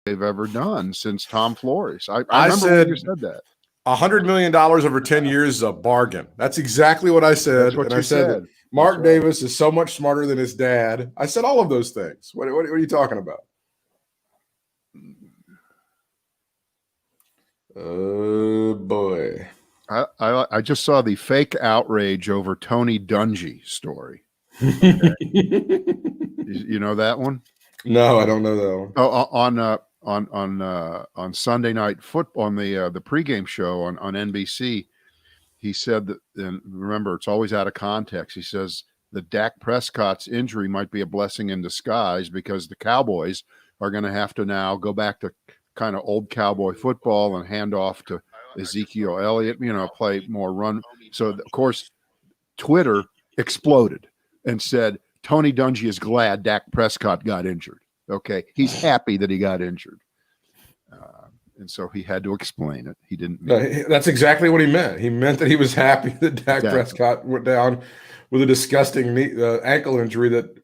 they've ever done since Tom Flores. I remember said, when you said that. $100 million over 10 years is a bargain. That's exactly what I said. That's what and you I said said. Mark That's right. Davis is so much smarter than his dad. I said all of those things. What are you talking about? Oh, boy. I just saw the fake outrage over Tony Dungy story. Okay. You know that one? No, I don't know that one. Oh, on Sunday Night Football, on the pregame show on NBC, he said that, and remember, it's always out of context. He says that Dak Prescott's injury might be a blessing in disguise because the Cowboys are going to have to now go back to kind of old cowboy football and hand off to Ezekiel Elliott, play more run. So, of course, Twitter exploded and said, Tony Dungy is glad Dak Prescott got injured. Okay. He's happy that he got injured. And so he had to explain it. He didn't. That's exactly what he meant. He meant that he was happy that Dak Prescott went down with a disgusting ankle injury that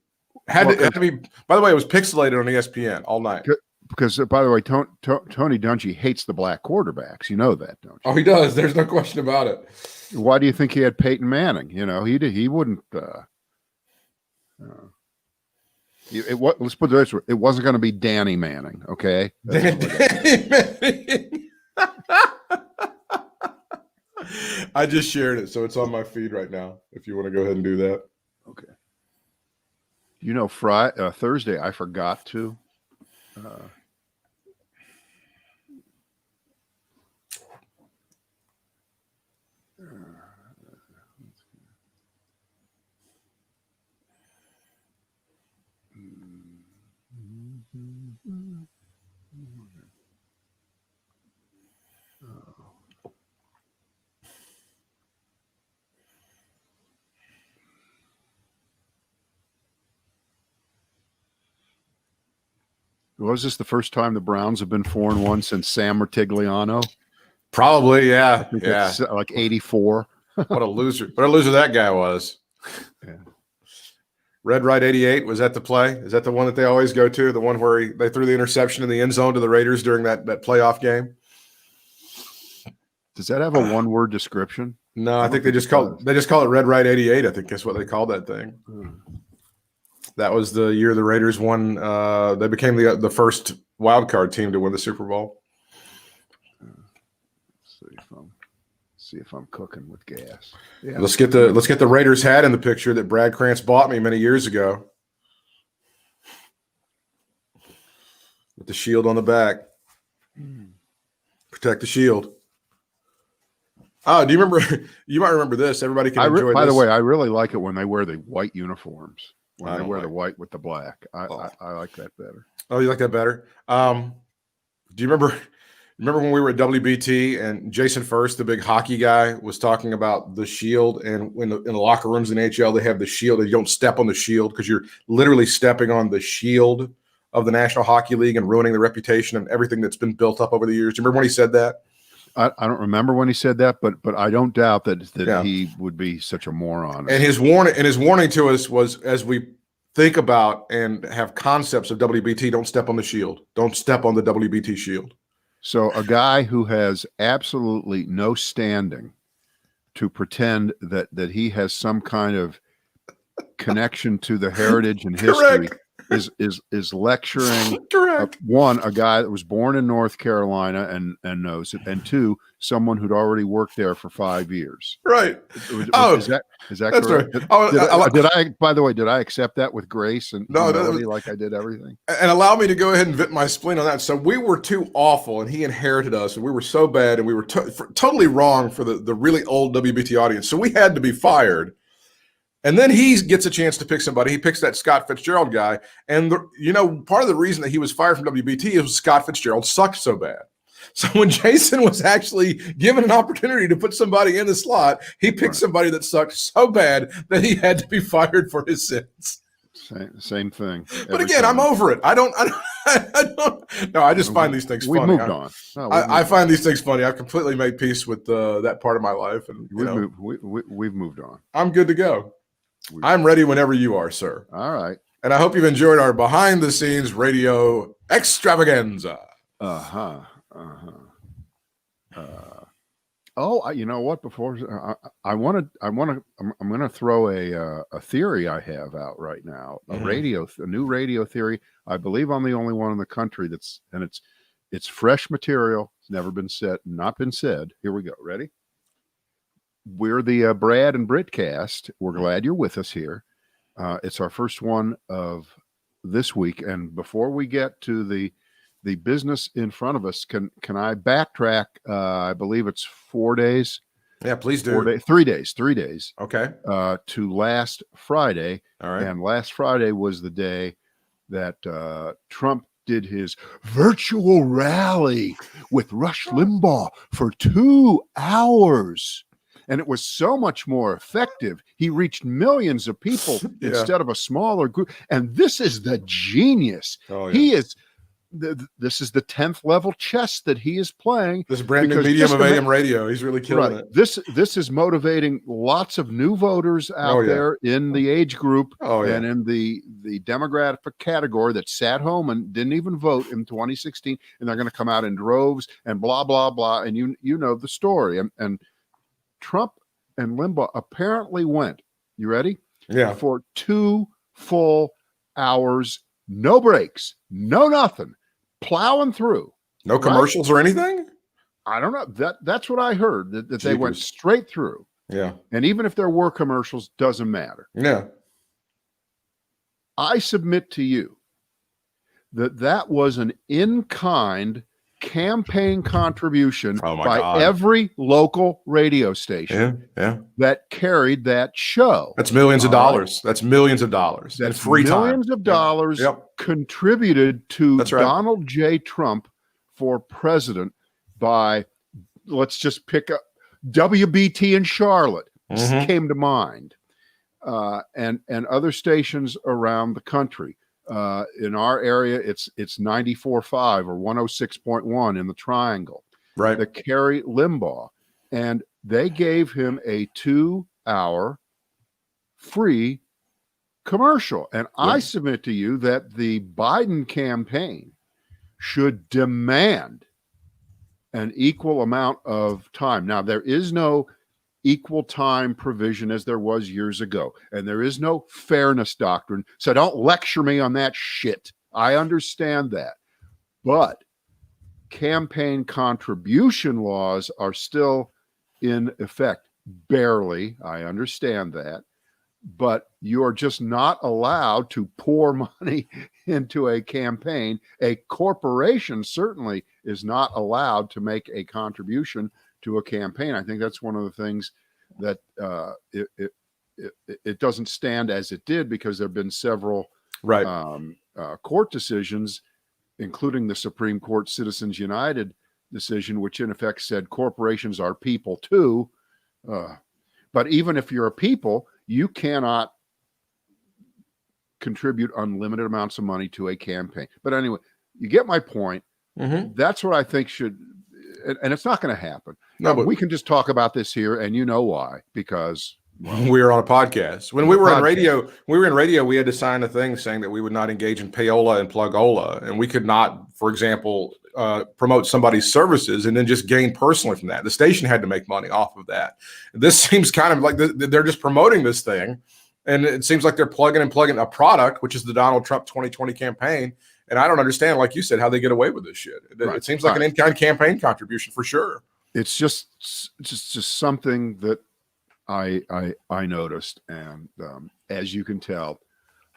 had to be, by the way, it was pixelated on ESPN all night. Because, by the way, Tony Dungy hates the black quarterbacks. You know that, don't you? Oh, he does. There's no question about it. Why do you think he had Peyton Manning? He wouldn't. Let's put it this way: it wasn't going to be Danny Manning. Okay. Danny Manning. I just shared it, so it's on my feed right now. If you want to go ahead and do that. Okay. Thursday, I forgot to. Was this the first time the Browns have been 4-1 since Sam Martigliano? Probably, yeah. It's like 84. What a loser. What a loser that guy was. Yeah. Red Right 88, was that the play? Is that the one that they always go to? The one where they threw the interception in the end zone to the Raiders during that playoff game? Does that have a one-word description? No, I think they just call it Red Right 88. I think that's what they called that thing. That was the year the Raiders won. They became the first wild card team to win the Super Bowl. See if I'm cooking with gas. Yeah. Let's get the Raiders hat in the picture that Brad Krantz bought me many years ago, with the shield on the back. Protect the shield. Oh, do you remember? You might remember this. Everybody can enjoy this. By the way, I really like it when they wear the white uniforms. When they wear the white with the black. I like that better. Oh, you like that better? Do you remember when we were at WBT and Jason First, the big hockey guy, was talking about the shield, and in the locker rooms in NHL, they have the shield, and you don't step on the shield because you're literally stepping on the shield of the National Hockey League and ruining the reputation and everything that's been built up over the years. Do you remember when he said that? I don't remember when he said that, but I don't doubt that he would be such a moron. And his warning to us was, as we think about and have concepts of WBT, don't step on the shield. Don't step on the WBT shield. So a guy who has absolutely no standing to pretend that he has some kind of connection to the heritage and history is lecturing one, a guy that was born in North Carolina and knows it, and two, someone who'd already worked there for 5 years. Right. Is that correct? Right. By the way, did I accept that with grace and humility like I did everything? And allow me to go ahead and vent my spleen on that. So we were too awful, and he inherited us, and we were so bad, and we were totally wrong for the really old WBT audience. So we had to be fired. And then he gets a chance to pick somebody. He picks that Scott Fitzgerald guy. And, part of the reason that he was fired from WBT is Scott Fitzgerald sucked so bad. So when Jason was actually given an opportunity to put somebody in the slot, he picked somebody that sucked so bad that he had to be fired for his sins. Same thing. But again, I'm over it. I just find these things funny. We moved on. I find these things funny. I've completely made peace with that part of my life. And we've moved on. I'm good to go. I'm ready whenever you are, sir. All right. And I hope you've enjoyed our behind-the-scenes radio extravaganza. Uh-huh. Oh, you know what? Before I'm going to throw a theory I have out right now. A new radio theory. I believe I'm the only one in the country it's fresh material. It's never been said, not been said. Here we go. Ready? We're the Brad and Britt cast. We're glad you're with us here. It's our first one of this week, and before we get to the business in front of us, can I backtrack? I believe it's 4 days. Yeah, please do. 3 days. 3 days. Okay. To last Friday. All right. And last Friday was the day that Trump did his virtual rally with Rush Limbaugh for 2 hours. And it was so much more effective. He reached millions of people instead of a smaller group. And this is the genius. Oh, yeah. He is. This is the 10th level chess that he is playing. This brand new medium of AM radio. He's really killing it. This is motivating lots of new voters out there in the age group and in the demographic category that sat home and didn't even vote in 2016, and they're going to come out in droves and blah blah blah. And you know the story. And Trump and Limbaugh apparently went. You ready? Yeah. For 2 full hours, no breaks, no nothing. Plowing through. No commercials or anything? I don't know. That's what I heard, that they went straight through. Yeah. And even if there were commercials, doesn't matter. Yeah. I submit to you that was an in-kind campaign contribution by every local radio station that carried that show. That's millions of dollars. That's millions of dollars. That's free millions time. of dollars contributed to Donald J. Trump for president by, let's just pick up WBT in Charlotte. Came to mind. And other stations around the country. In our area, it's 94.5 or 106.1 in the Triangle. Right. That carry Limbaugh. And they gave him a 2-hour free commercial. And I submit to you that the Biden campaign should demand an equal amount of time. Now, there is no equal time provision as there was years ago. And there is no fairness doctrine. So don't lecture me on that shit. I understand that. But campaign contribution laws are still in effect. Barely. I understand that. But you're just not allowed to pour money into a campaign. A corporation certainly is not allowed to make a contribution to a campaign. I think that's one of the things that it doesn't stand as it did, because there have been several court decisions, including the Supreme Court Citizens United decision, which in effect said corporations are people too. But even if you're a people, you cannot contribute unlimited amounts of money to a campaign. But anyway, you get my point. That's what I think should, and it's not going to happen. No, but we can just talk about this here, and you know why? Because we were on a podcast. When we were in radio, we had to sign a thing saying that we would not engage in payola and plugola, and we could not, for example, promote somebody's services and then just gain personally from that. The station had to make money off of that. This seems kind of like they're just promoting this thing, and it seems like they're plugging a product, which is the Donald Trump 2020 campaign. And I don't understand, like you said, how they get away with this shit. It seems like an in-kind campaign contribution for sure. It's just something that I noticed, and as you can tell,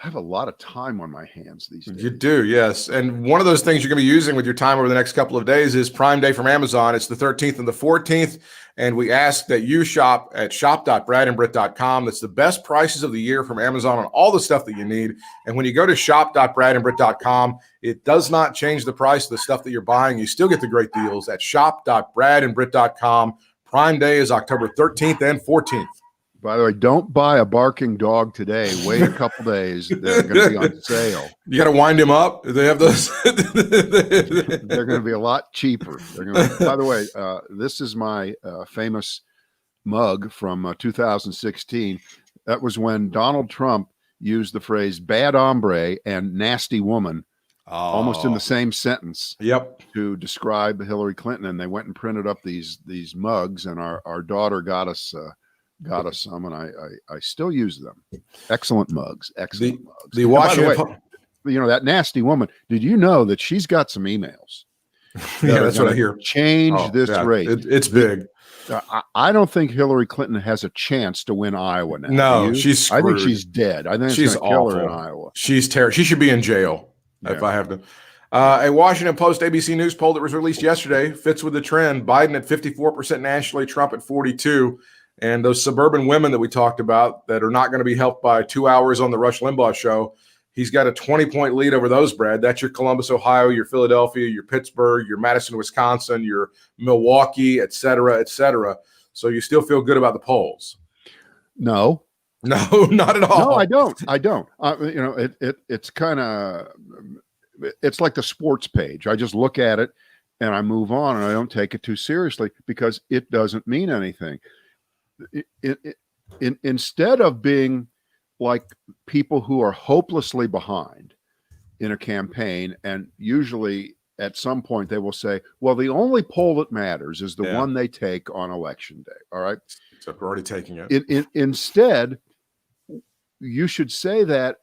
I have a lot of time on my hands these days. You do, yes. And one of those things you're going to be using with your time over the next couple of days is Prime Day from Amazon. It's the 13th and the 14th. And we ask that you shop at shop.bradandbritt.com. That's the best prices of the year from Amazon on all the stuff that you need. And when you go to shop.bradandbritt.com, it does not change the price of the stuff that you're buying. You still get the great deals at shop.bradandbritt.com. Prime Day is October 13th and 14th. By the way, don't buy a barking dog today. Wait a couple days. They're going to be on sale. You got to wind him up. They have those. They're going to be a lot cheaper. By the way, this is my famous mug from 2016. That was when Donald Trump used the phrase bad hombre and nasty woman almost in the Oh, same sentence yep. to describe Hillary Clinton. And they went and printed up these mugs, and our daughter got us some, and I still use them. Excellent mugs. Excellent mugs. The And by the Washington way, that nasty woman, did you know that she's got some emails that yeah, are that's what I going to hear. change this yeah, race? it's big. I don't think Hillary Clinton has a chance to win Iowa now. No, Do you? she's screwed. I think she's dead. I think She's it's going to kill her in awful. Iowa. She's terrible. She should be in jail if I have to. A Washington Post ABC News poll that was released yesterday fits with the trend. Biden at 54% nationally, Trump at 42%. And those suburban women that we talked about that are not going to be helped by 2 hours on the Rush Limbaugh show, he's got a 20-point lead over those, Brad. That's your Columbus, Ohio, your Philadelphia, your Pittsburgh, your Madison, Wisconsin, your Milwaukee, et cetera, et cetera. So you still feel good about the polls? No. No, not at all. No, I don't. It's kind of, it's like the sports page. I just look at it and I move on, and I don't take it too seriously because it doesn't mean anything. Instead of being like people who are hopelessly behind in a campaign, and usually at some point they will say, well, the only poll that matters is the one they take on election day. All right. Except we're already taking it. Instead, you should say that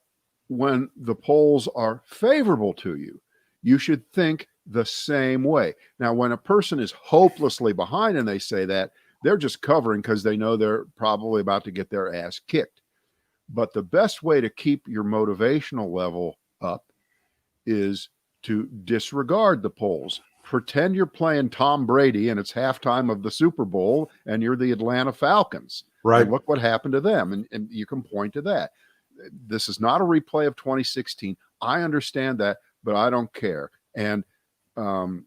when the polls are favorable to you, you should think the same way. Now, when a person is hopelessly behind and they say that, they're just covering because they know they're probably about to get their ass kicked. But the best way to keep your motivational level up is to disregard the polls. Pretend you're playing Tom Brady and it's halftime of the Super Bowl and you're the Atlanta Falcons. Right. And look what happened to them. And you can point to that. This is not a replay of 2016. I understand that, but I don't care. And the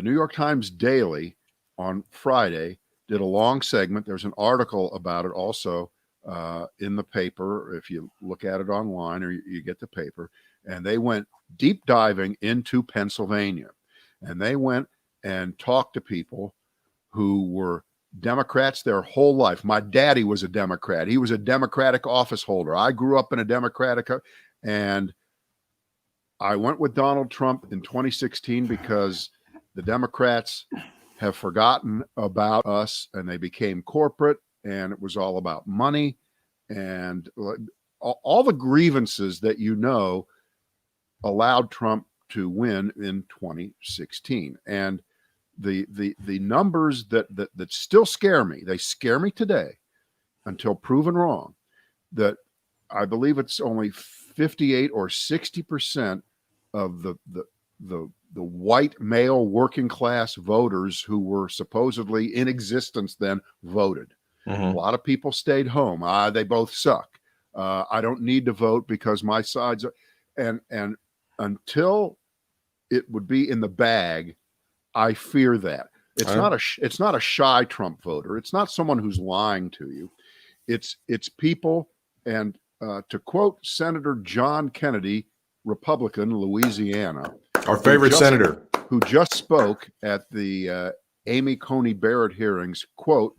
New York Times Daily on Friday did a long segment. There's an article about it also in the paper, if you look at it online or you get the paper. And they went deep diving into Pennsylvania. And they went and talked to people who were Democrats their whole life. My daddy was a Democrat. He was a Democratic office holder. I grew up in a Democratic, and I went with Donald Trump in 2016 because the Democrats have forgotten about us and they became corporate, and it was all about money and all the grievances that allowed Trump to win in 2016. And the numbers that still scare me, they scare me today until proven wrong, that I believe it's only 58 or 60% of the white male working class voters who were supposedly in existence then voted. Mm-hmm. A lot of people stayed home. They both suck. I don't need to vote because my sides are, and until it would be in the bag, I fear that. It's not a shy Trump voter. It's not someone who's lying to you. It's people. And to quote Senator John Kennedy, Republican, Louisiana, our favorite senator, who just spoke at the Amy Coney Barrett hearings, quote,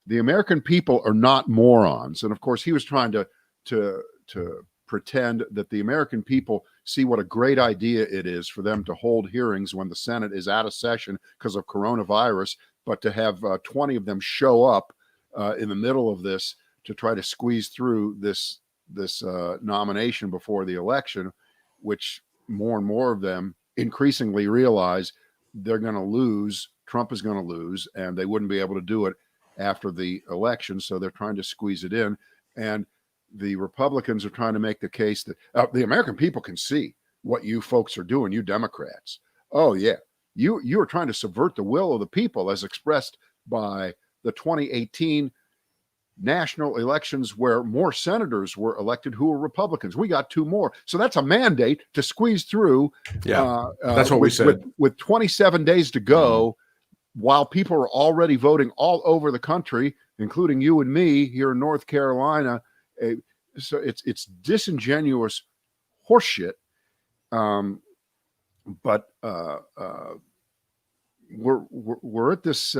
"The American people are not morons." And of course, he was trying to pretend that the American people see what a great idea it is for them to hold hearings when the Senate is out of session because of coronavirus, but to have 20 of them show up in the middle of this to try to squeeze through this nomination before the election, which more and more of them increasingly realize they're going to lose. Trump is going to lose, and they wouldn't be able to do it after the election. So they're trying to squeeze it in. And the Republicans are trying to make the case that the American people can see what you folks are doing, you Democrats. Oh, yeah. You are trying to subvert the will of the people as expressed by the 2018 national elections where more senators were elected who were Republicans. We got 2 more. So that's a mandate to squeeze through. Yeah, that's what we said. With 27 days to go, while people are already voting all over the country, including you and me here in North Carolina. So it's disingenuous horseshit. But we're at this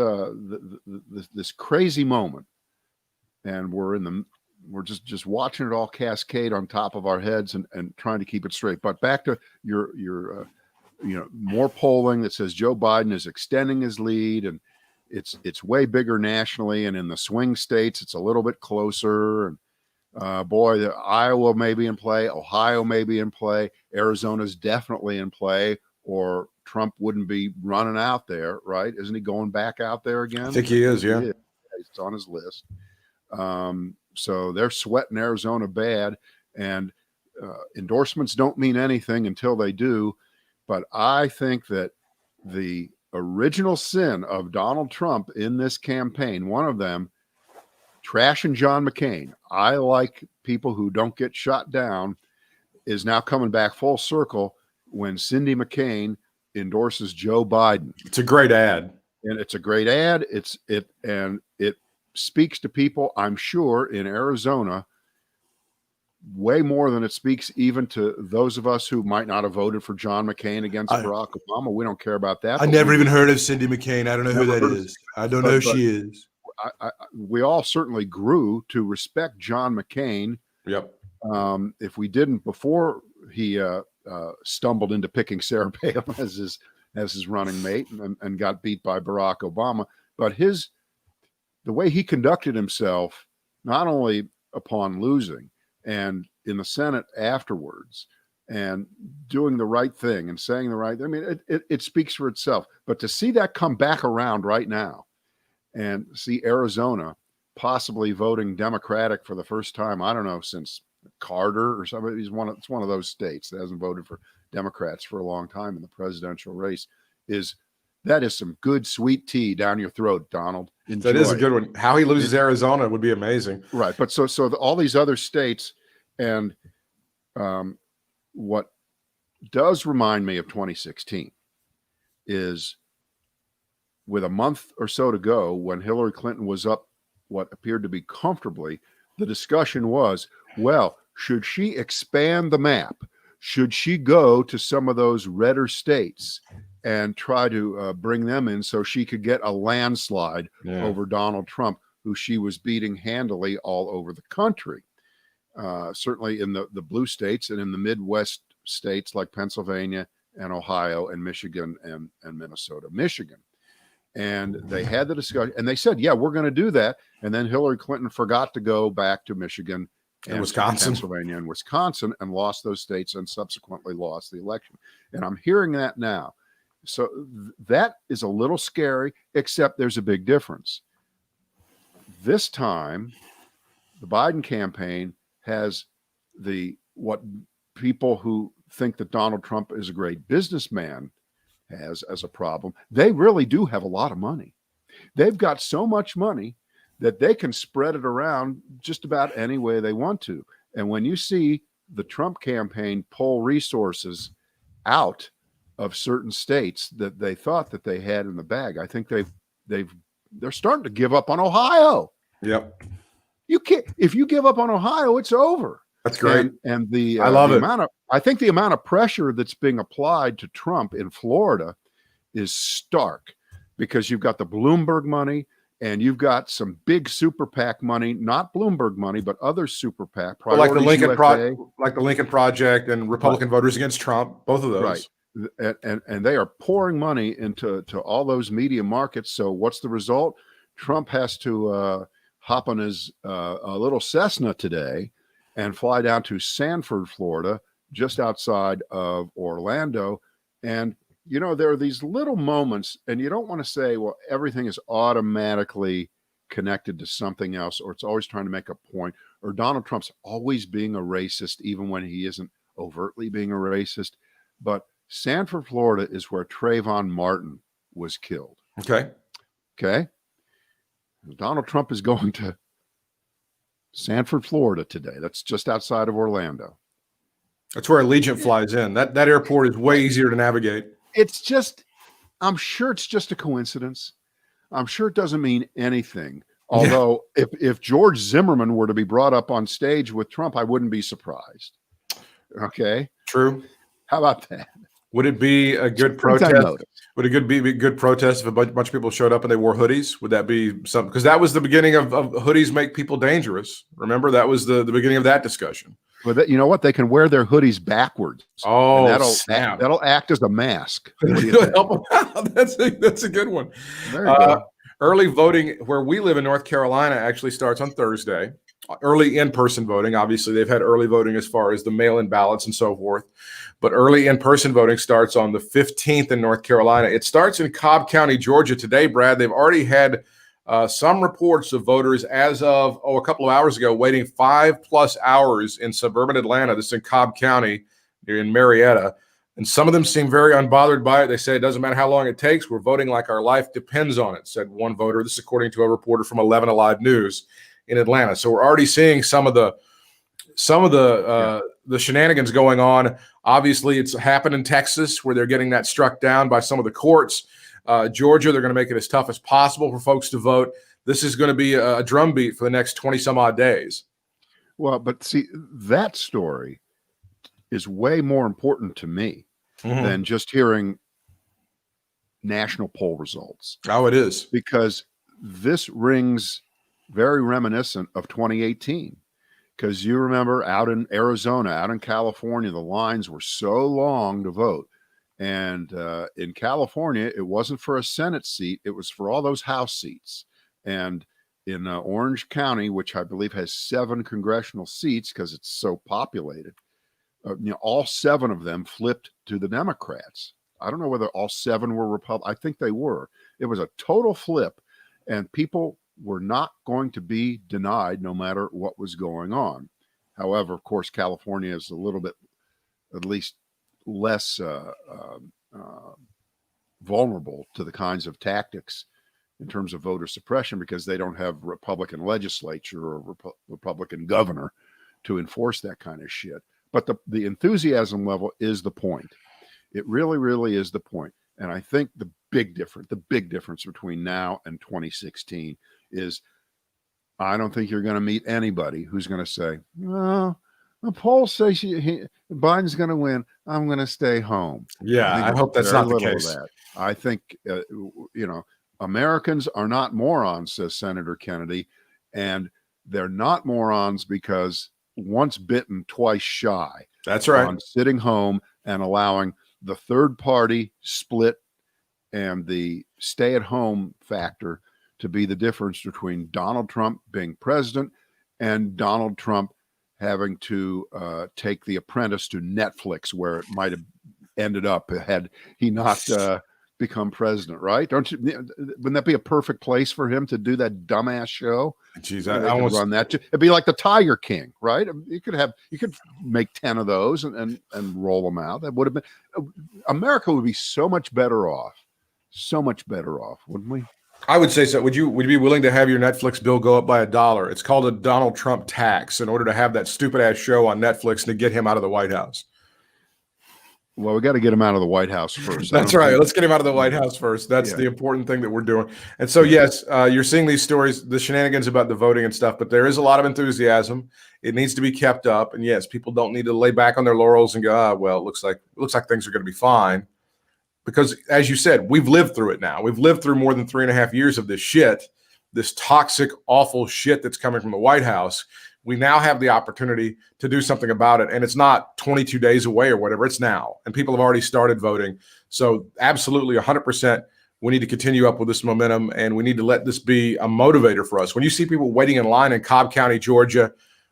this crazy moment, and we're in we're just watching it all cascade on top of our heads and trying to keep it straight. But back to your more polling that says Joe Biden is extending his lead, and it's way bigger nationally, and in the swing states it's a little bit closer. And Iowa may be in play, Ohio may be in play, Arizona's definitely in play, or Trump wouldn't be running out there, right? Isn't he going back out there again? I think he is, yeah. It's on his list. So they're sweating Arizona bad, and endorsements don't mean anything until they do. But I think that the original sin of Donald Trump in this campaign, one of them, trashing John McCain, I like people who don't get shot down, is now coming back full circle when Cindy McCain endorses Joe Biden. It's a great ad. And it's a great ad. It speaks to people, I'm sure, in Arizona way more than it speaks even to those of us who might not have voted for John McCain against Barack Obama. We don't care about that. I never even heard of Cindy McCain. I don't know who that is. I don't know who she is. We all certainly grew to respect John McCain. Yep. If we didn't before he stumbled into picking Sarah Palin as his running mate and got beat by Barack Obama, but the way he conducted himself, not only upon losing and in the Senate afterwards, and doing the right thing and saying the right, I mean, it speaks for itself. But to see that come back around right now and see Arizona possibly voting Democratic for the first time, I don't know, since Carter or somebody, it's one of those states that hasn't voted for Democrats for a long time in the presidential race, that is some good sweet tea down your throat, Donald. Enjoy. That is a good one. How he loses Arizona would be amazing. Right. But so all these other states, and what does remind me of 2016 is with a month or so to go, when Hillary Clinton was up what appeared to be comfortably, the discussion was, well, should she expand the map? Should she go to some of those redder states and try to bring them in so she could get a landslide over Donald Trump, who she was beating handily all over the country? Certainly in the blue states and in the Midwest states like Pennsylvania and Ohio and Michigan and Minnesota. Michigan. And they had the discussion, and they said, yeah, we're going to do that. And then Hillary Clinton forgot to go back to Michigan and Wisconsin, Pennsylvania and Wisconsin, and lost those states and subsequently lost the election. And I'm hearing that now. So that is a little scary, except there's a big difference. This time, the Biden campaign has what people who think that Donald Trump is a great businessman has as a problem. They really do have a lot of money. They've got so much money that they can spread it around just about any way they want to. And when you see the Trump campaign pull resources out of certain states that they thought that they had in the bag, I think they're starting to give up on Ohio. Yep. You can't, if you give up on Ohio, it's over. That's great. And I love it. I think the amount of pressure that's being applied to Trump in Florida is stark, because you've got the Bloomberg money and you've got some big super PAC money, not Bloomberg money, but other super PAC, like the Lincoln Project and Republican Voters Against Trump, both of those. Right. And they are pouring money into all those media markets. So what's the result? Trump has to hop on his a little Cessna today and fly down to Sanford, Florida, just outside of Orlando. And, you know, there are these little moments, and you don't want to say, well, everything is automatically connected to something else, or it's always trying to make a point, or Donald Trump's always being a racist, even when he isn't overtly being a racist. But Sanford, Florida is where Trayvon Martin was killed. Okay. Donald Trump is going to Sanford, Florida today. That's just outside of Orlando. That's where Allegiant flies in. That airport is way easier to navigate. I'm sure it's just a coincidence. I'm sure it doesn't mean anything. Although if George Zimmerman were to be brought up on stage with Trump, I wouldn't be surprised. Okay. True. How about that? Would it be a good protest? Would it be a good protest if a bunch of people showed up and they wore hoodies? Would that be something? Because that was the beginning of hoodies make people dangerous. Remember, that was the beginning of that discussion. But you know what? They can wear their hoodies backwards. Oh, and snap. that'll act as a mask. What do you think? Help them out. That's a good one. There you go. Early voting where we live in North Carolina actually starts on Thursday. Early in-person voting. Obviously, they've had early voting as far as the mail-in ballots and so forth. But early in-person voting starts on the 15th in North Carolina. It starts in Cobb County, Georgia today, Brad. They've already had some reports of voters as of, a couple of hours ago, waiting 5+ hours in suburban Atlanta. This is in Cobb County, in Marietta. And some of them seem very unbothered by it. They say it doesn't matter how long it takes. We're voting like our life depends on it, said one voter. This is according to a reporter from 11 Alive News in Atlanta. So we're already seeing some of the shenanigans going on. Obviously, it's happened in Texas where they're getting that struck down by some of the courts. Georgia, they're going to make it as tough as possible for folks to vote. This is going to be a drumbeat for the next 20 some odd days. Well, but see, that story is way more important to me than just hearing national poll results. Oh, it is. Because this rings very reminiscent of 2018. Because you remember out in Arizona, out in California, the lines were so long to vote. And in California, it wasn't for a Senate seat. It was for all those House seats. And in Orange County, which I believe has 7 congressional seats because it's so populated, all 7 of them flipped to the Democrats. I don't know whether all 7 were Republican. I think they were. It was a total flip, and people were not going to be denied no matter what was going on. However, of course, California is a little bit, at least, less vulnerable to the kinds of tactics in terms of voter suppression because they don't have Republican legislature or Republican governor to enforce that kind of shit. But the enthusiasm level is the point. It really, really is the point. And I think the big difference between now and 2016 is I don't think you're going to meet anybody who's going to say, "No, the polls say Biden's going to win. I'm going to stay home." Yeah, I hope that's not the case. That. I think, Americans are not morons, says Senator Kennedy, and they're not morons because once bitten, twice shy. That's right. On sitting home and allowing the third party split and the stay-at-home factor to be the difference between Donald Trump being president and Donald Trump having to take The Apprentice to Netflix, where it might have ended up had he not become president, right? Wouldn't that be a perfect place for him to do that dumbass show? Jeez, I almost run that. It'd be like the Tiger King, right? You could make 10 of those and roll them out. That would have been America would be so much better off, wouldn't we? I would say so. Would you be willing to have your Netflix bill go up by $1? It's called a Donald Trump tax in order to have that stupid ass show on Netflix and to get him out of the White House. Well, we got to get him out of the White House first. That's right. Let's get him out of the White House first. That's the important thing that we're doing. And so, yes, you're seeing these stories, the shenanigans about the voting and stuff, but there is a lot of enthusiasm. It needs to be kept up. And yes, people don't need to lay back on their laurels and go, well, it looks like things are going to be fine. Because as you said, we've lived through it now. We've lived through more than 3.5 years of this shit, this toxic, awful shit that's coming from the White House. We now have the opportunity to do something about it. And it's not 22 days away or whatever. It's now. And people have already started voting. So absolutely 100%, we need to continue up with this momentum. And we need to let this be a motivator for us. When you see people waiting in line in Cobb County, Georgia,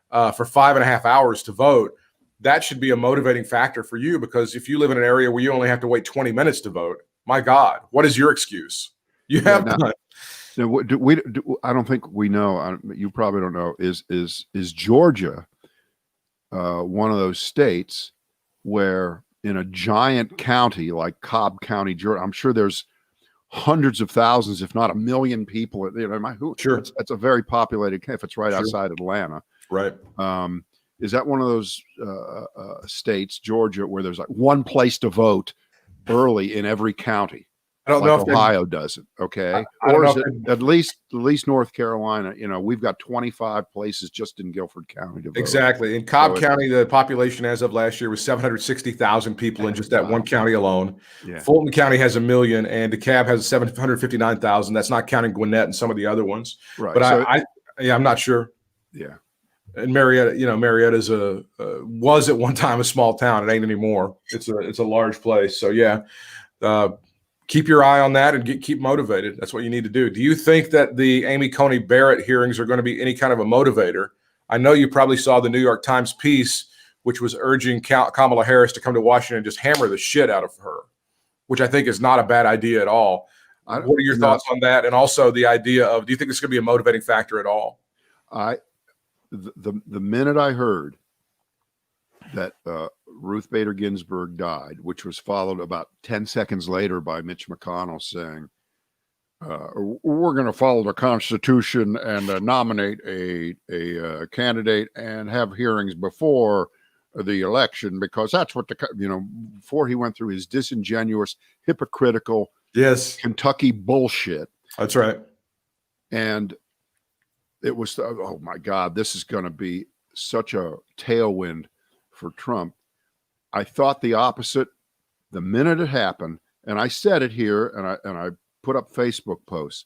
for 5.5 hours to vote, that should be a motivating factor for you, because if you live in an area where you only have to wait 20 minutes to vote, my God, what is your excuse? You have done. I don't think we know. You probably don't know. Is Georgia one of those states where in a giant county like Cobb County, Georgia, I'm sure there's hundreds of thousands, if not 1 million people. Sure, it's a very populated. If it's right outside Atlanta, right. Is that one of those states, Georgia, where there's like one place to vote early in every county? I don't know like if Ohio doesn't. Okay. I don't Or know is if it at least North Carolina? We've got 25 places just in Guilford County to vote. exactly. In Cobb County, the population as of last year was 760,000 people in just that one county alone. Yeah. Fulton County has 1 million, and DeKalb has 759,000. That's not counting Gwinnett and some of the other ones. Right. But So, I'm not sure. Yeah. And Marietta, Marietta's was at one time a small town. It ain't anymore. It's a large place. So yeah, keep your eye on that and keep motivated. That's what you need to do. Do you think that the Amy Coney Barrett hearings are going to be any kind of a motivator? I know you probably saw the New York Times piece, which was urging Kamala Harris to come to Washington and just hammer the shit out of her, which I think is not a bad idea at all. What are your thoughts on that? And also the idea of, do you think this is going to be a motivating factor at all? The minute I heard that Ruth Bader Ginsburg died, which was followed about 10 seconds later by Mitch McConnell saying, we're going to follow the Constitution and nominate a candidate and have hearings before the election, because that's what before he went through his disingenuous, hypocritical, Kentucky bullshit. That's right. And it was, oh my God, this is going to be such a tailwind for Trump. I thought the opposite the minute it happened, and I said it here, and I put up Facebook posts.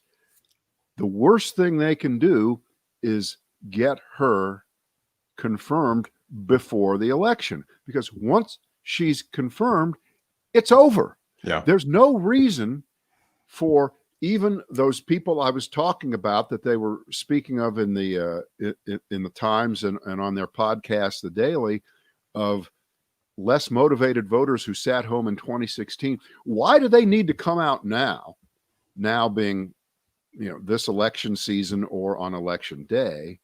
The worst thing they can do is get her confirmed before the election, because once she's confirmed, it's over. Yeah. There's no reason for even those people I was talking about that they were speaking of in the Times and on their podcast, The Daily, of less motivated voters who sat home in 2016. Why do they need to come out now being, this election season or on election day,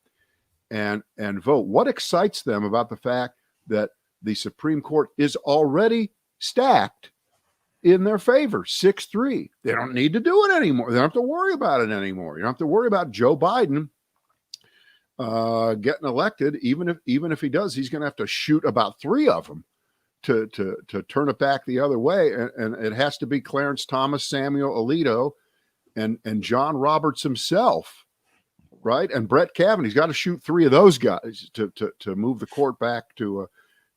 and vote? What excites them about the fact that the Supreme Court is already stacked in their favor, 6-3? They don't need to do it anymore. They don't have to worry about it anymore. You don't have to worry about Joe Biden getting elected. Even if he does, he's going to have to shoot about 3 of them to turn it back the other way. And it has to be Clarence Thomas, Samuel Alito, and John Roberts himself, right? And Brett Kavanaugh. He's got to shoot 3 of those guys to move the court back to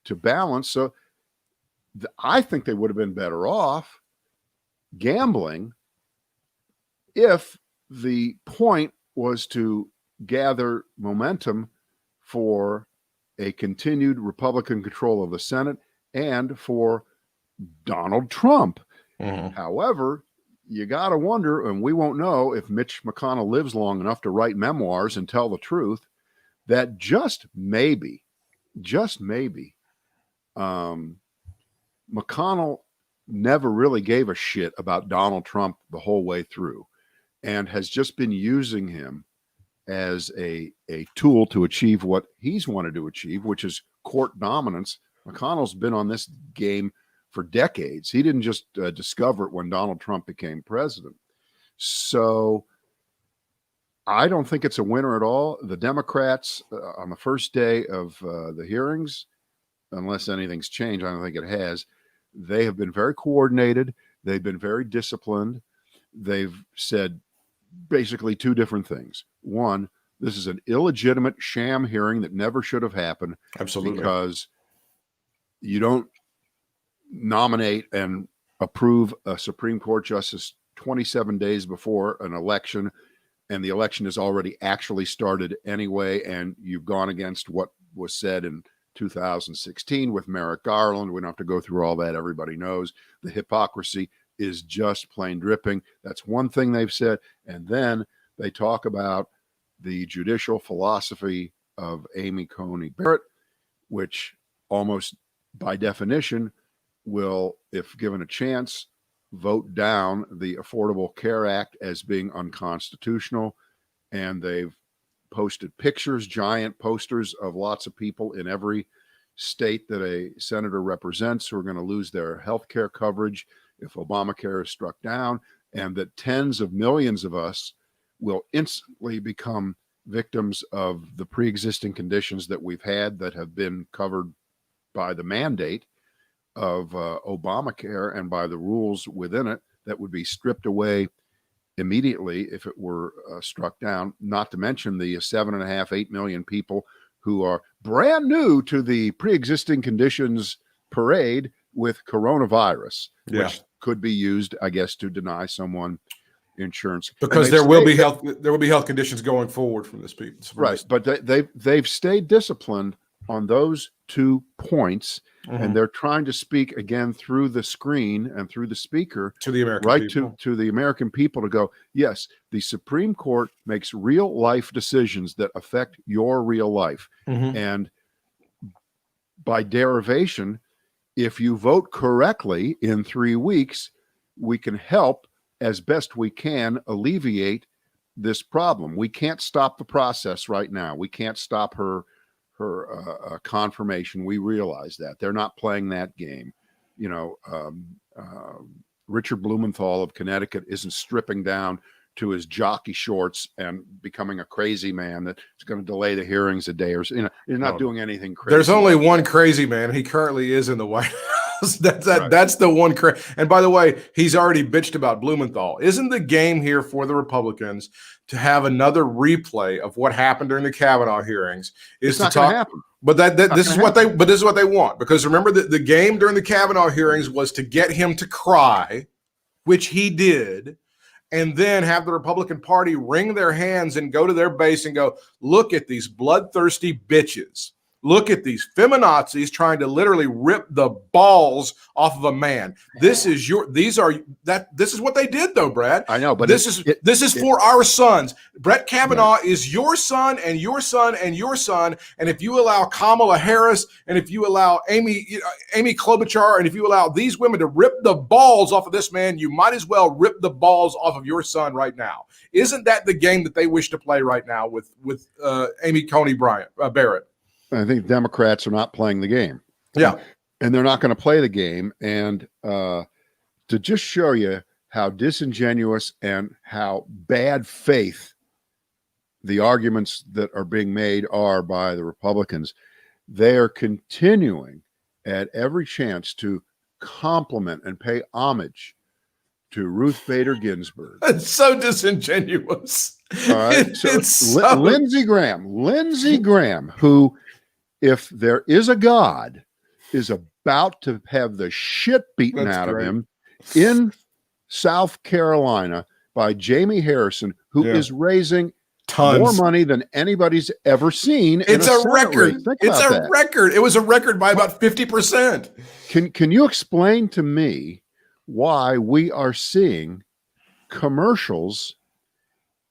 balance. So I think they would have been better off gambling if the point was to gather momentum for a continued Republican control of the Senate and for Donald Trump. Mm-hmm. However, you got to wonder, and we won't know if Mitch McConnell lives long enough to write memoirs and tell the truth, that just maybe, McConnell never really gave a shit about Donald Trump the whole way through, and has just been using him as a tool to achieve what he's wanted to achieve, which is court dominance. McConnell's been on this game for decades. He didn't just discover it when Donald Trump became president. So I don't think it's a winner at all. The Democrats on the first day of the hearings, unless anything's changed, I don't think it has, they have been very coordinated. They've been very disciplined. They've said basically 2 different things. One, this is an illegitimate sham hearing that never should have happened. Absolutely. Because you don't nominate and approve a Supreme Court justice 27 days before an election, and the election has already actually started anyway, and you've gone against what was said in 2016 with Merrick Garland. We don't have to go through all that. Everybody knows the hypocrisy is just plain dripping. That's one thing they've said. And then they talk about the judicial philosophy of Amy Coney Barrett, which almost by definition will, if given a chance, vote down the Affordable Care Act as being unconstitutional. And they've posted pictures, giant posters of lots of people in every state that a senator represents who are going to lose their health care coverage if Obamacare is struck down, and that tens of millions of us will instantly become victims of the pre-existing conditions that we've had that have been covered by the mandate of Obamacare and by the rules within it that would be stripped away immediately if it were struck down, not to mention the 7.5, 8 million people who are brand new to the pre-existing conditions parade with coronavirus, which could be used, I guess, to deny someone insurance. Because there will be health conditions going forward from this people. Right. But they've stayed disciplined on those 2 points, and they're trying to speak again through the screen and through the speaker to the American people. to the American people to go, yes, the Supreme Court makes real life decisions that affect your real life. And by derivation, if you vote correctly in 3 weeks, we can help as best we can alleviate this problem. We can't stop the process right now. We can't stop her confirmation. We realize that they're not playing that game. You know, Richard Blumenthal of Connecticut isn't stripping down to his jockey shorts and becoming a crazy man that's going to delay the hearings a day or so. You know, he's not doing anything crazy. There's only one crazy man. He currently is in the White House. That's the one. And by the way, he's already bitched about Blumenthal. Isn't the game here for the Republicans to have another replay of what happened during the Kavanaugh hearings? It's not going to happen. But this is what they want, because remember that the game during the Kavanaugh hearings was to get him to cry, which he did, and then have the Republican Party wring their hands and go to their base and go, look at these bloodthirsty bitches. Look at these feminazis trying to literally rip the balls off of a man. This is what they did, though, Brad. I know, but this is for our sons. Brett Kavanaugh is your son and your son and your son. And if you allow Kamala Harris and if you allow Amy Klobuchar and if you allow these women to rip the balls off of this man, you might as well rip the balls off of your son right now. Isn't that the game that they wish to play right now with Amy Coney Barrett? I think Democrats are not playing the game. Yeah. And they're not going to play the game. And to just show you how disingenuous and how bad faith the arguments that are being made are by the Republicans, they are continuing at every chance to compliment and pay homage to Ruth Bader Ginsburg. It's so disingenuous. All right. So Lindsey Graham, who, if there is a God, is about to have the shit beaten out of him in South Carolina by Jamie Harrison, who is raising tons more money than anybody's ever seen. It's a record. It's a record. It was a record by about 50%. Can you explain to me why we are seeing commercials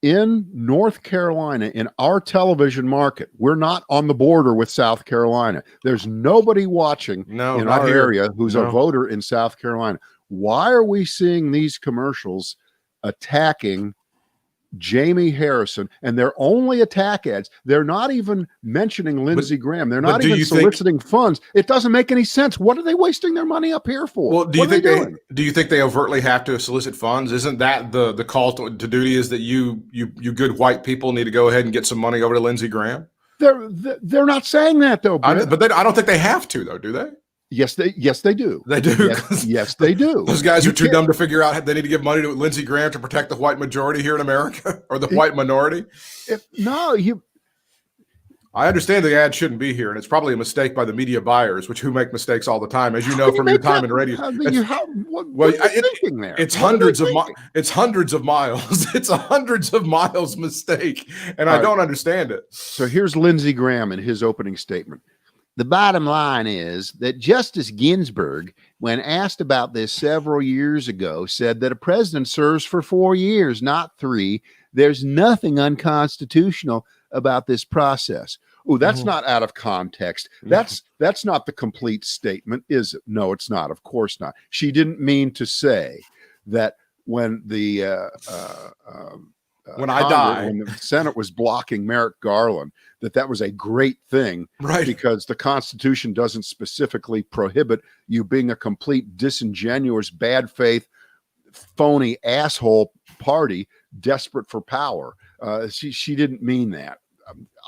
in North Carolina, in our television market? We're not on the border with South Carolina. There's nobody watching in our area who's a voter in South Carolina. Why are we seeing these commercials attacking Jamie Harrison? And they're only attack ads. They're not even mentioning Lindsey Graham. They're not even soliciting funds. It doesn't make any sense. What are they wasting their money up here for? Well, do you think they overtly have to solicit funds? Isn't that the call to duty, is that you good white people need to go ahead and get some money over to Lindsey Graham? They're not saying that, though. I don't think they have to, though, do they? Yes, they do. They do. Yes, they do. Those guys are too dumb to figure out they need to give money to Lindsey Graham to protect the white majority here in America, or the white minority. I understand the ad shouldn't be here, and it's probably a mistake by the media buyers, who make mistakes all the time, as you know from your time in radio. It's hundreds of miles. It's hundreds of miles mistake, and I don't understand it. So here's Lindsey Graham in his opening statement. The bottom line is that Justice Ginsburg, when asked about this several years ago, said that a president serves for 4 years, not 3. There's nothing unconstitutional about this process. Oh, that's not out of context. That's not the complete statement, is it? No, it's not. Of course not. She didn't mean to say that when the when the Senate was blocking Merrick Garland, that was a great thing, right? Because the Constitution doesn't specifically prohibit you being a complete disingenuous, bad faith, phony asshole party desperate for power. She didn't mean that.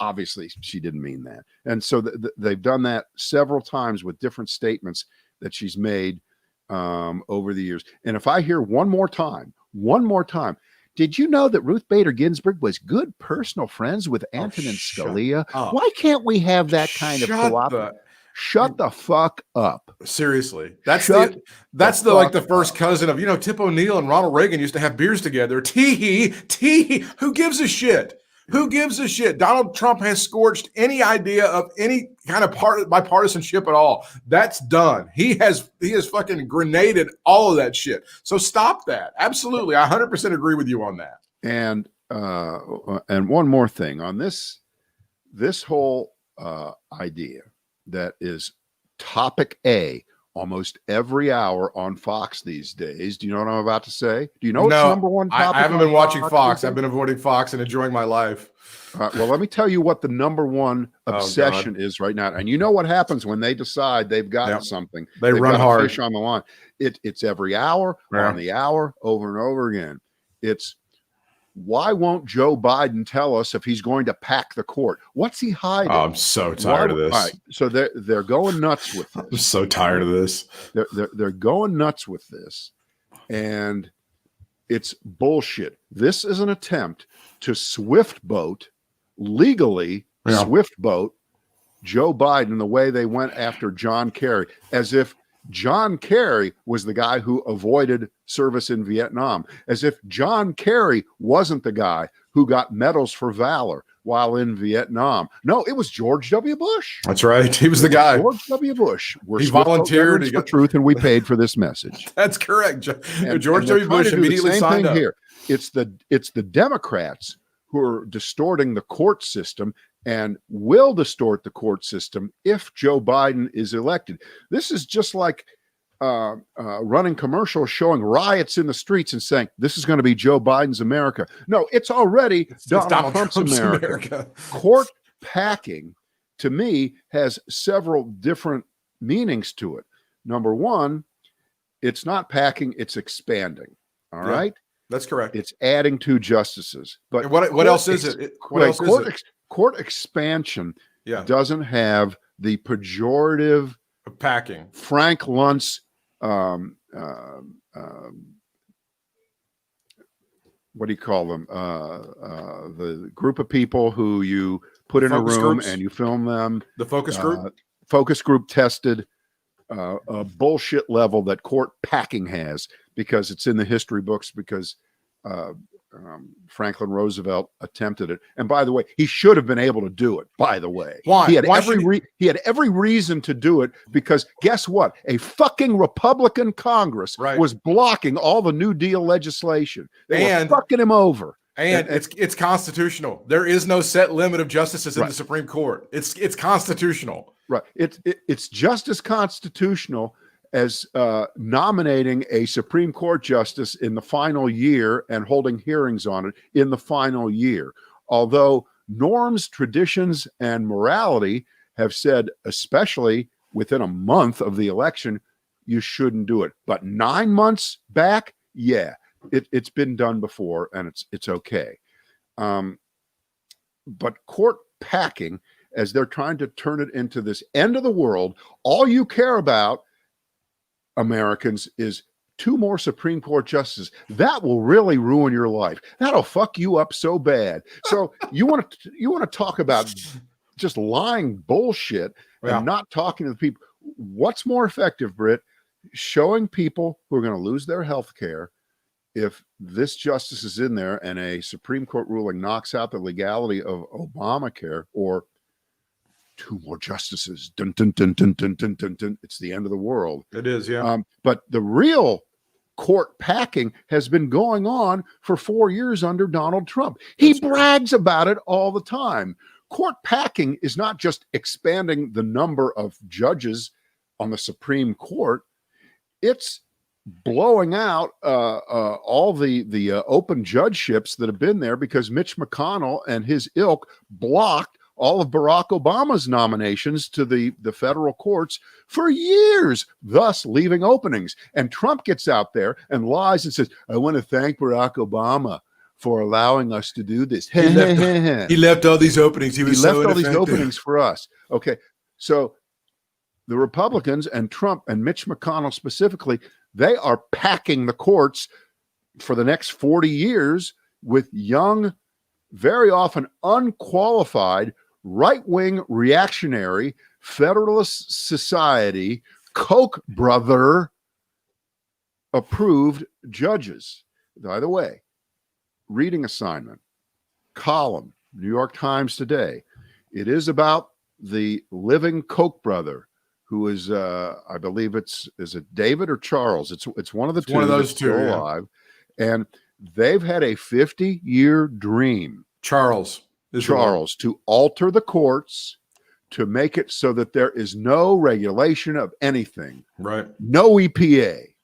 Obviously, she didn't mean that. And so they've done that several times with different statements that she's made over the years. And if I hear one more time, did you know that Ruth Bader Ginsburg was good personal friends with Antonin Scalia? Why can't we have that kind of cooperation? Shut the fuck up. Seriously. That's the first cousin of, Tip O'Neill and Ronald Reagan used to have beers together. Tee. Who gives a shit? Who gives a shit? Donald Trump has scorched any idea of any kind of bipartisanship at all. That's done. He has fucking grenaded all of that shit. So stop that. Absolutely. I 100% agree with you on that. And one more thing on this whole idea that is topic A almost every hour on Fox these days. Do you know what I'm about to say? Do you know what's number one topic? I haven't been watching Fox. I've been avoiding Fox and enjoying my life. Well, let me tell you what the number one obsession is right now. And you know what happens when they decide they've got something. They've run hard. Fish on the line. It's every hour, on the hour, over and over again. It's, why won't Joe Biden tell us if he's going to pack the court? What's he hiding? Oh, I'm so tired of this. Right, so they're going nuts with this. I'm so tired of this. They're going nuts with this, and it's bullshit. This is an attempt to swift boat legally, swift boat Joe Biden the way they went after John Kerry, as if John Kerry was the guy who avoided service in Vietnam, as if John Kerry wasn't the guy who got medals for valor while in Vietnam. No, it was George W. Bush. That's right. He was the guy. George W. Bush. He volunteered for truth, and we paid for this message. That's correct. George W. Bush immediately signed up. Here. It's the Democrats who are distorting the court system and will distort the court system if Joe Biden is elected. This is just like running commercials showing riots in the streets and saying, this is going to be Joe Biden's America. No, it's already Donald Trump's America. Court packing, to me, has several different meanings to it. Number one, it's not packing, it's expanding. All right? That's correct. It's adding 2 justices. But and what else is it? Court expansion doesn't have the pejorative packing. Frank Luntz, what do you call them? The group of people who you put in a room and you film them. The focus group? Focus group tested a bullshit level that court packing has, because it's in the history books, because Franklin Roosevelt attempted it. And by the way, he should have been able to do it, by the way. Why? He had every reason to do it, because guess what? A fucking Republican Congress was blocking all the New Deal legislation. They were fucking him over. And it's constitutional. There is no set limit of justices in the Supreme Court. It's constitutional. Right. It's just as constitutional as nominating a Supreme Court justice in the final year and holding hearings on it in the final year. Although norms, traditions, and morality have said, especially within a month of the election, you shouldn't do it. But 9 months back, it's been done before, and it's okay. But court packing, as they're trying to turn it into this end of the world, all you care about, Americans, is 2 more Supreme Court justices. That will really ruin your life. That'll fuck you up so bad. So you want to talk about just lying bullshit and not talking to the people. What's more effective, Britt? Showing people who are going to lose their health care, if this justice is in there and a Supreme Court ruling knocks out the legality of Obamacare, or 2 more justices, dun, dun, dun, dun, dun, dun, dun, dun. It's the end of the world. It is, yeah. But the real court packing has been going on for 4 years under Donald Trump. He brags about it all the time. Court packing is not just expanding the number of judges on the Supreme Court. It's blowing out all the open judgeships that have been there, because Mitch McConnell and his ilk blocked all of Barack Obama's nominations to the federal courts for years, thus leaving openings. And Trump gets out there and lies and says, I want to thank Barack Obama for allowing us to do this. He left all these openings. He left all these openings for us. Okay, so the Republicans and Trump and Mitch McConnell specifically, they are packing the courts for the next 40 years with young, very often unqualified, right-wing, reactionary, Federalist Society, Koch brother approved judges. By the way, reading assignment, column, New York Times today. It is about the living Koch brother, who is, I believe is it David or Charles? It's one of the two. One of those that's two, still alive, and they've had a 50-year dream. Charles to alter the courts, to make it so that there is no regulation of anything. Right. No EPA,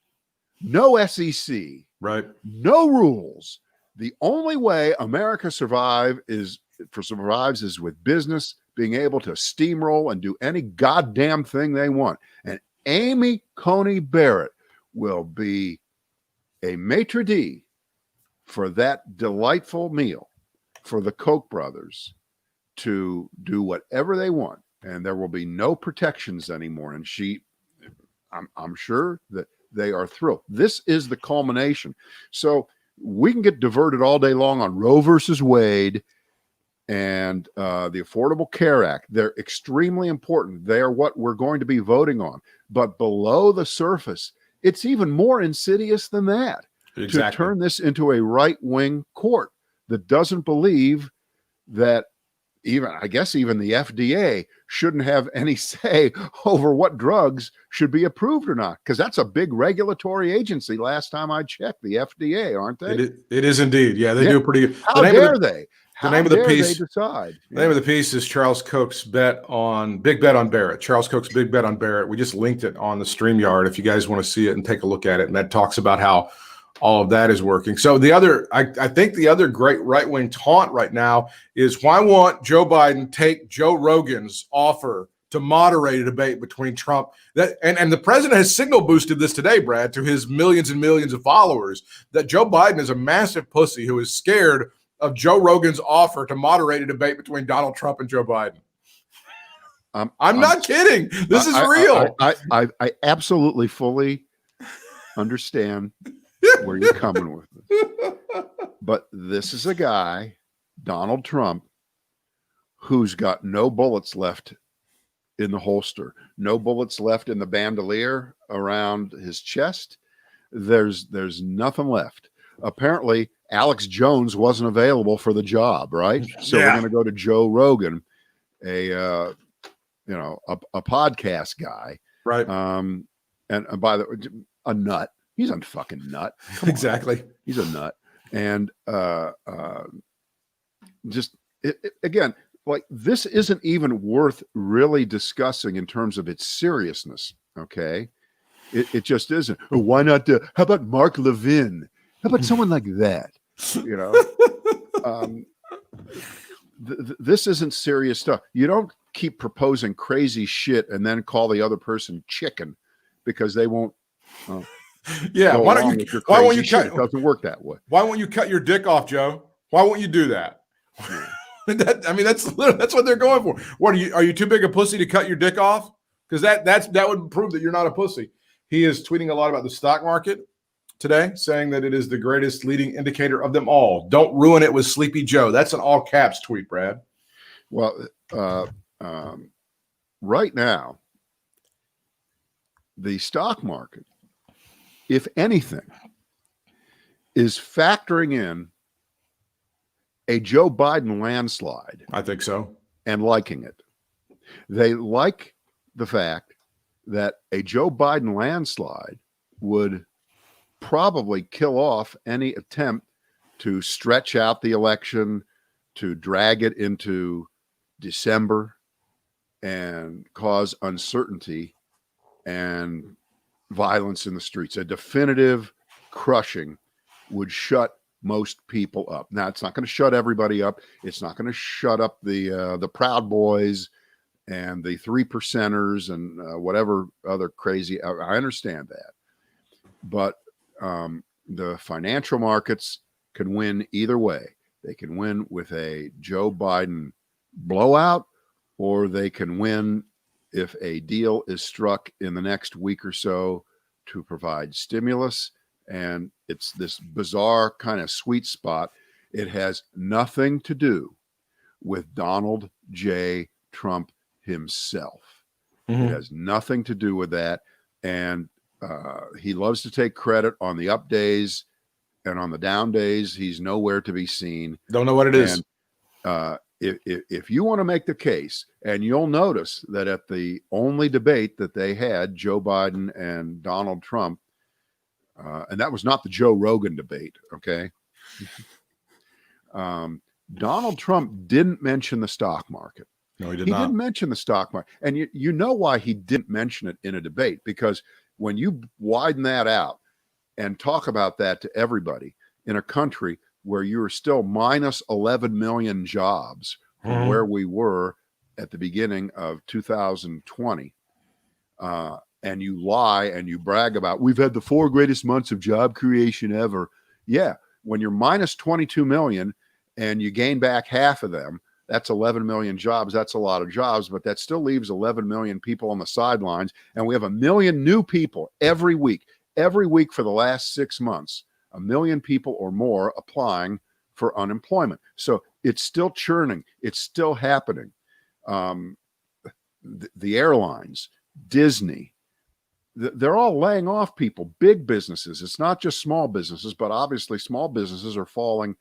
no SEC, right. no rules. The only way America survives is with business being able to steamroll and do any goddamn thing they want. And Amy Coney Barrett will be a maitre d' for that delightful meal for the Koch brothers to do whatever they want. And there will be no protections anymore. And I'm sure that they are thrilled. This is the culmination. So we can get diverted all day long on Roe versus Wade and the Affordable Care Act. They're extremely important. They are what we're going to be voting on. But below the surface, it's even more insidious than that. Exactly. To turn this into a right-wing court that doesn't believe that even the FDA shouldn't have any say over what drugs should be approved or not, because that's a big regulatory agency. Last time I checked, the FDA, aren't they? It is indeed. Yeah, they do pretty good. How dare they? The name of the piece. They decide. The name of the piece is Charles Koch's big bet on Barrett. Charles Koch's big bet on Barrett. We just linked it on the StreamYard if you guys want to see it and take a look at it. And that talks about how all of that is working. So I think the other great right-wing taunt right now is, why won't Joe Biden take Joe Rogan's offer to moderate a debate between Trump? And the president has signal boosted this today, Brad, to his millions and millions of followers, that Joe Biden is a massive pussy who is scared of Joe Rogan's offer to moderate a debate between Donald Trump and Joe Biden. I'm not kidding. This is real. I absolutely fully understand where you're coming with it. But this is a guy, Donald Trump, who's got no bullets left in the holster, no bullets left in the bandolier around his chest. There's nothing left. Apparently, Alex Jones wasn't available for the job, right? So we're going to go to Joe Rogan, a podcast guy, right? And by the way, a nut. He's a fucking nut. Exactly. He's a nut. And again, like, this isn't even worth really discussing in terms of its seriousness. Okay. It just isn't. Why not? How about Mark Levin? How about someone like that? You know, this isn't serious stuff. You don't keep proposing crazy shit and then call the other person chicken because they won't. Yeah. Why won't you cut? It doesn't work that way. Why won't you cut your dick off, Joe? Why won't you do that? That's what they're going for. What are you too big a pussy to cut your dick off? Because that would prove that you're not a pussy. He is tweeting a lot about the stock market today, saying that it is the greatest leading indicator of them all. Don't ruin it with Sleepy Joe. That's an all caps tweet, Brad. Well, right now, the stock market, if anything, is factoring in a Joe Biden landslide. I think so. And liking it. They like the fact that a Joe Biden landslide would probably kill off any attempt to stretch out the election, to drag it into December and cause uncertainty and violence in the streets. A definitive crushing would shut most people up. Now, it's not going to shut everybody up. It's not going to shut up the Proud Boys and the 3%ers and whatever other crazy. I understand that, but the financial markets can win either way. They can win with a Joe Biden blowout, or they can win if a deal is struck in the next week or so to provide stimulus, and it's this bizarre kind of sweet spot, it has nothing to do with Donald J. Trump himself. It has nothing to do with that. And he loves to take credit on the up days, and on the down days, he's nowhere to be seen. Don't know what it is. If you want to make the case, and you'll notice that at the only debate that they had, Joe Biden and Donald Trump, and that was not the Joe Rogan debate, okay? Donald Trump didn't mention the stock market. No, he He didn't mention the stock market. And you know why he didn't mention it in a debate, because when you widen that out and talk about that to everybody in a country where you're still minus 11 million jobs from where we were at the beginning of 2020, and you lie and you brag about, we've had the 4 greatest months of job creation ever. Yeah, when you're minus 22 million and you gain back half of them, that's 11 million jobs. That's a lot of jobs, but that still leaves 11 million people on the sidelines. And we have 1 million new people every week for the last 6 months, 1 million people or more applying for unemployment. So it's still churning. It's still happening. The airlines, Disney, they're all laying off people, big businesses. It's not just small businesses, but obviously small businesses are falling.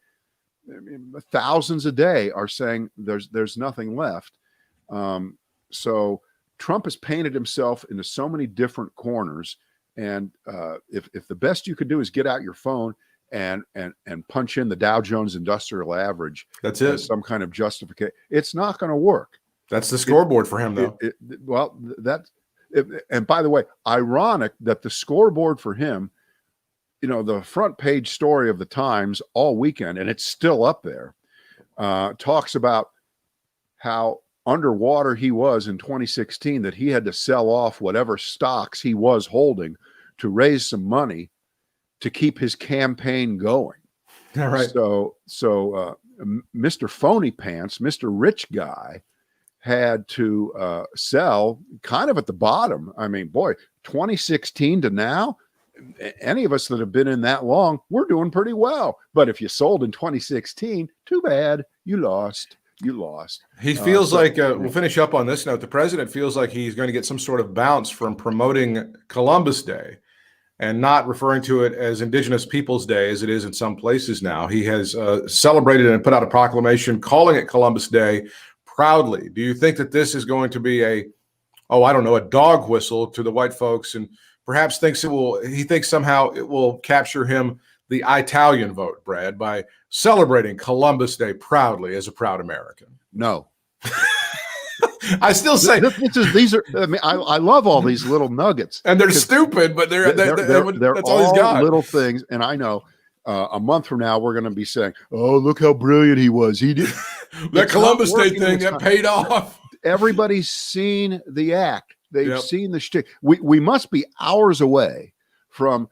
Thousands a day are saying there's nothing left. So Trump has painted himself into so many different corners. And if the best you could do is get out your phone and punch in the Dow Jones Industrial Average, that's it, as some kind of justification, it's not going to work. That's the scoreboard for him, though. And by the way, ironic that the scoreboard for him, the front page story of the Times all weekend, and it's still up there, talks about how underwater he was in 2016, that he had to sell off whatever stocks he was holding to raise some money to keep his campaign going. All right. So Mr. Phony Pants, Mr. Rich Guy, had to sell kind of at the bottom. I mean, boy, 2016 to now, any of us that have been in that long, we're doing pretty well. But if you sold in 2016, too bad. You lost. He feels like, we'll finish up on this note. The president feels like he's going to get some sort of bounce from promoting Columbus Day and not referring to it as Indigenous Peoples Day, as it is in some places now. He has celebrated and put out a proclamation calling it Columbus Day proudly. Do you think that this is going to be a dog whistle to the white folks, and perhaps he thinks somehow it will capture him the Italian vote, Brad, by celebrating Columbus Day proudly as a proud American? No. I still say these are. I mean, I love all these little nuggets, and they're stupid, but they're that's all he's got. Little things, and I know a month from now we're going to be saying, "Oh, look how brilliant he was! He did that Columbus Day thing that paid off." Everybody's seen the act. They've seen the shtick. We must be hours away from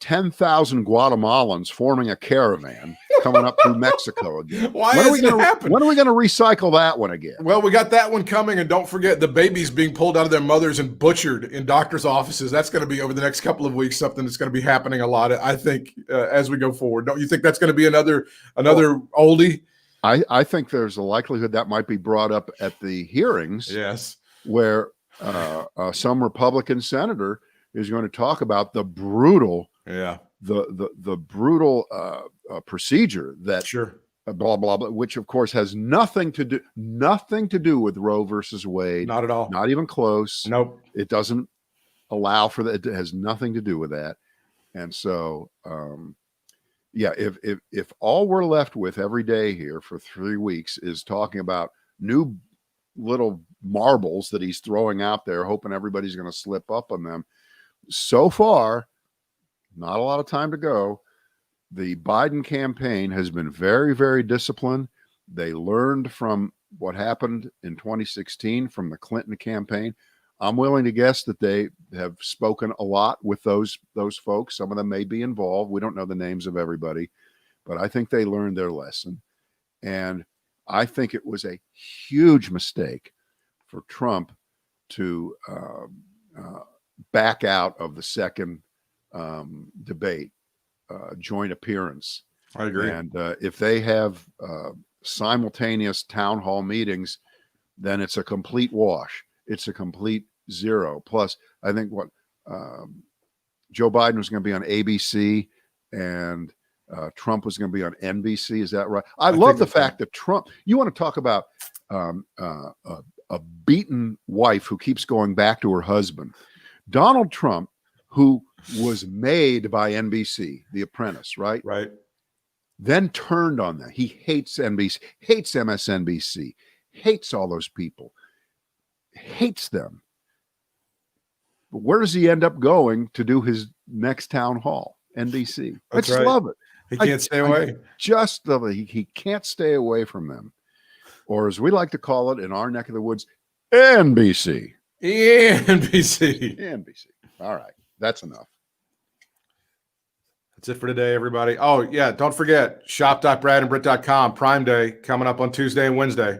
10,000 Guatemalans forming a caravan coming up through Mexico again. Why is it happening? When are we going to recycle that one again? Well, we got that one coming, and don't forget the babies being pulled out of their mothers and butchered in doctors' offices. That's going to be over the next couple of weeks, something that's going to be happening a lot, I think, as we go forward. Don't you think that's going to be another oldie? I think there's a likelihood that might be brought up at the hearings. Yes, where some Republican senator is going to talk about the brutal, the brutal procedure that blah blah blah, which of course has nothing to do with Roe versus Wade. Not at all. Not even close. Nope. It doesn't allow for that. It has nothing to do with that. And so, if all we're left with every day here for 3 weeks is talking about new little marbles that he's throwing out there, hoping everybody's going to slip up on them. So far, not a lot of time to go. The Biden campaign has been very, very disciplined. They learned from what happened in 2016 from the Clinton campaign. I'm willing to guess that they have spoken a lot with those folks. Some of them may be involved. We don't know the names of everybody, but I think they learned their lesson. And I think it was a huge mistake for Trump to back out of the second debate, joint appearance. I agree. And if they have simultaneous town hall meetings, then it's a complete wash. It's a complete zero. Plus, I think what Joe Biden was going to be on ABC and Trump was going to be on NBC. Is that right? I love the fact that Trump, you want to talk about a beaten wife who keeps going back to her husband. Donald Trump, who was made by NBC, The Apprentice, right? Right. Then turned on that. He hates NBC, hates MSNBC, hates all those people, hates them. But where does he end up going to do his next town hall? NBC. I just love it. He can't stay away. Just love it. He can't stay away from them. Or as we like to call it in our neck of the woods, NBC. NBC. NBC. All right. That's enough. That's it for today, everybody. Oh, yeah. Don't forget, shop.bradandbritt.com. Prime Day coming up on Tuesday and Wednesday.